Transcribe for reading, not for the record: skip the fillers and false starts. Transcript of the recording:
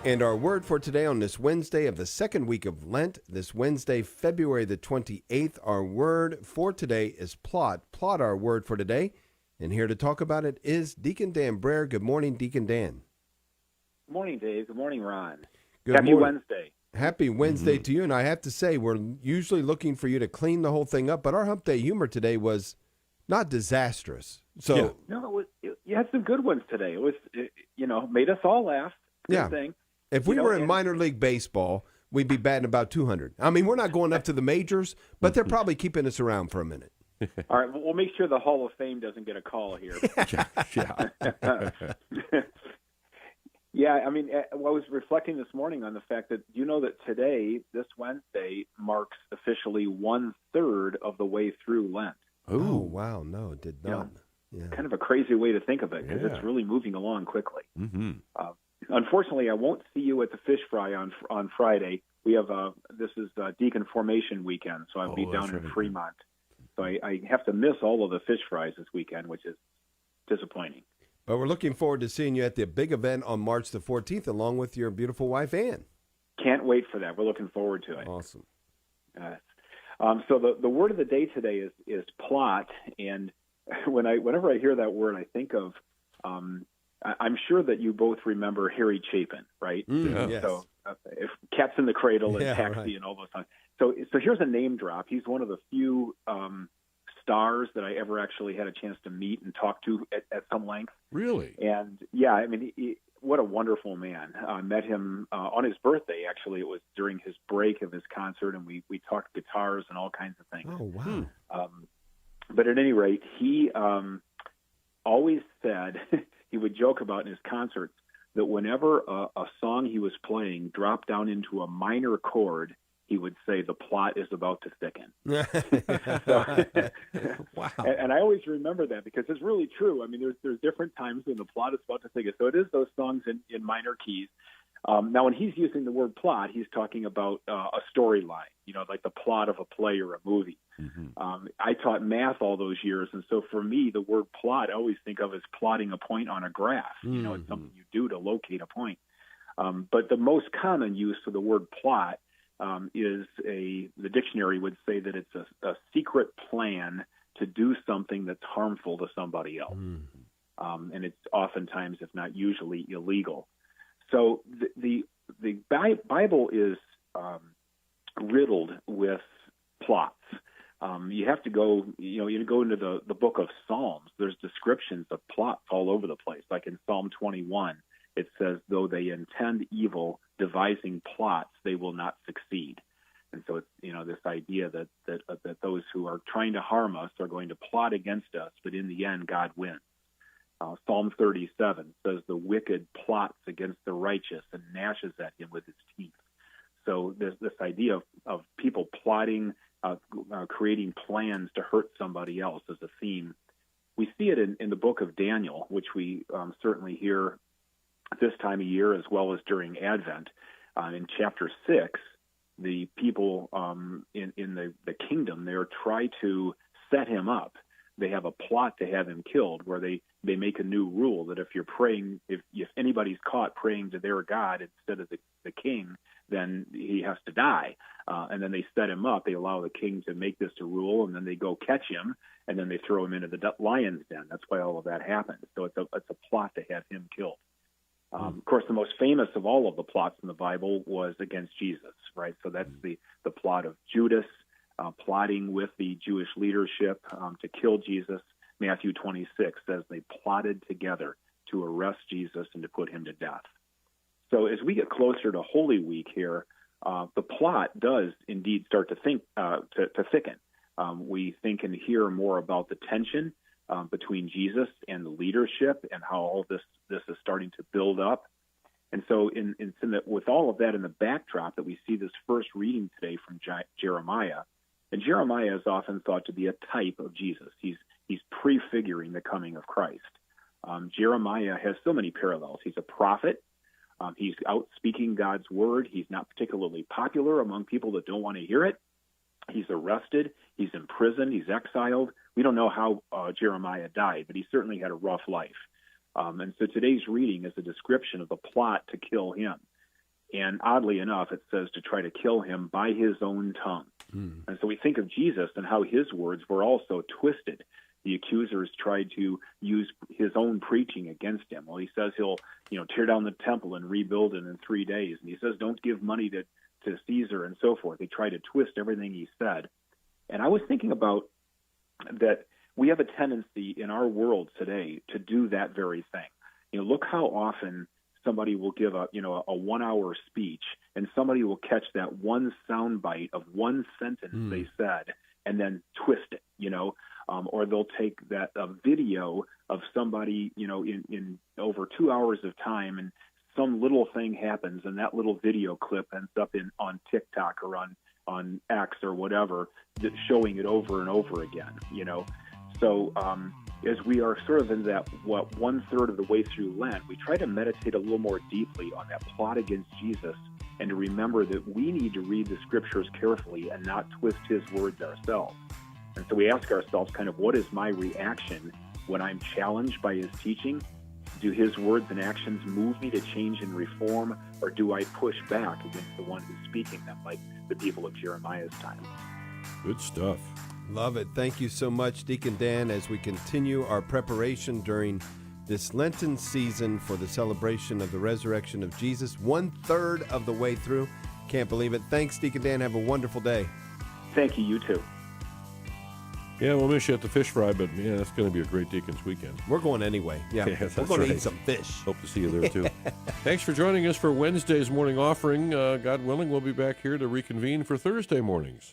And our word for today on this Wednesday of the second week of Lent, this Wednesday, February the 28th, our word for today is plot. Plot, our word for today. And here to talk about it is Deacon Dan Brahier. Good morning, Deacon Dan. Good morning, Dave. Good morning, Ron. Happy Wednesday. Happy Wednesday to you. And I have to say, we're usually looking for you to clean the whole thing up, but our hump day humor today was not disastrous. So yeah. No, you had some good ones today. It made us all laugh. Good thing. If we were in minor league baseball, we'd be batting about 200. I mean, we're not going up to the majors, but they're probably keeping us around for a minute. All right, we'll make sure the Hall of Fame doesn't get a call here. Yeah, I mean, I was reflecting this morning on the fact that that today, this Wednesday, marks officially 1/3 of the way through Lent. Oh, wow. No, it did not. Yeah. Kind of a crazy way to think of it because it's really moving along quickly. Mm-hmm. Unfortunately, I won't see you at the fish fry on Friday. We have this is Deacon formation weekend, so I'll be down in Fremont. So I have to miss all of the fish fries this weekend, which is disappointing. But we're looking forward to seeing you at the big event on March the 14th, along with your beautiful wife, Ann. Can't wait for that. We're looking forward to it. Awesome. So the word of the day today is plot, and whenever I hear that word, I think of I'm sure that you both remember Harry Chapin, right? Yes. So if Cats in the Cradle and Taxi and all those songs. So here's a name drop. He's one of the few stars that I ever actually had a chance to meet and talk to at some length. Really? And I mean, what a wonderful man. I met him on his birthday. Actually, it was during his break of his concert, and we talked guitars and all kinds of things. Oh, wow. But at any rate, he always said, he would joke about in his concerts, that whenever a song he was playing dropped down into a minor chord, he would say the plot is about to thicken. Wow. And I always remember that because it's really true. I mean, there's different times when the plot is about to thicken. So it is those songs in minor keys. Now, when he's using the word plot, he's talking about a storyline, like the plot of a play or a movie. Mm-hmm. I taught math all those years, and so for me, the word plot, I always think of as plotting a point on a graph. Mm-hmm. It's something you do to locate a point. But the most common use of the word plot is the dictionary would say that it's a secret plan to do something that's harmful to somebody else. Mm-hmm. And it's oftentimes, if not usually, illegal. So the Bible is riddled with plots. You have to go, you go into the book of Psalms. There's descriptions of plots all over the place. Like in Psalm 21, it says, though they intend evil, devising plots, they will not succeed. And so it's, this idea that those who are trying to harm us are going to plot against us, but in the end, God wins. Psalm 37 says the wicked plots against the righteous and gnashes at him with his teeth. So there's this idea of people plotting, creating plans to hurt somebody else as a theme. We see it in the book of Daniel, which we certainly hear this time of year as well as during Advent. In chapter 6, the people in the kingdom there try to set him up. They have a plot to have him killed, where they make a new rule that if you're praying, if anybody's caught praying to their God instead of the king, then he has to die. And then they set him up. They allow the king to make this a rule, and then they go catch him, and then they throw him into the lion's den. That's why all of that happens. So it's a plot to have him killed. Of course, the most famous of all of the plots in the Bible was against Jesus, right? So that's the plot of Judas plotting with the Jewish leadership to kill Jesus. Matthew 26 says they plotted together to arrest Jesus and to put him to death. So as we get closer to Holy Week here, the plot does indeed start to thicken. We think and hear more about the tension between Jesus and the leadership and how all this is starting to build up. And so with all of that in the backdrop, that we see this first reading today from Jeremiah. And Jeremiah is often thought to be a type of Jesus. He's prefiguring the coming of Christ. Jeremiah has so many parallels. He's a prophet. He's out speaking God's word. He's not particularly popular among people that don't want to hear it. He's arrested. He's in prison. He's exiled. We don't know how Jeremiah died, but he certainly had a rough life. And so today's reading is a description of the plot to kill him. And oddly enough, it says to try to kill him by his own tongue. And so we think of Jesus and how his words were also twisted. The accusers tried to use his own preaching against him. Well, he says he'll, tear down the temple and rebuild it in 3 days. And he says, don't give money to Caesar and so forth. They try to twist everything he said. And I was thinking about that we have a tendency in our world today to do that very thing. Look how often somebody will give a 1 hour speech, and somebody will catch that one sound bite of one sentence they said and then twist it, or they'll take a video of somebody, in over 2 hours of time, and some little thing happens, and that little video clip ends up on TikTok or on X or whatever, showing it over and over again, So as we are sort of in that, 1/3 of the way through Lent, we try to meditate a little more deeply on that plot against Jesus, and to remember that we need to read the Scriptures carefully and not twist his words ourselves. And so we ask ourselves kind of, what is my reaction when I'm challenged by his teaching? Do his words and actions move me to change and reform, or do I push back against the one who's speaking them, like the people of Jeremiah's time? Good stuff. Love it. Thank you so much, Deacon Dan, as we continue our preparation during this Lenten season for the celebration of the resurrection of Jesus, 1/3 of the way through. Can't believe it. Thanks, Deacon Dan. Have a wonderful day. Thank you. You too. Yeah, we'll miss you at the fish fry, but yeah, it's going to be a great Deacon's weekend. We're going anyway. Yeah, that's we're going right. to eat some fish. Hope to see you there, too. Thanks for joining us for Wednesday's morning offering. God willing, we'll be back here to reconvene for Thursday mornings.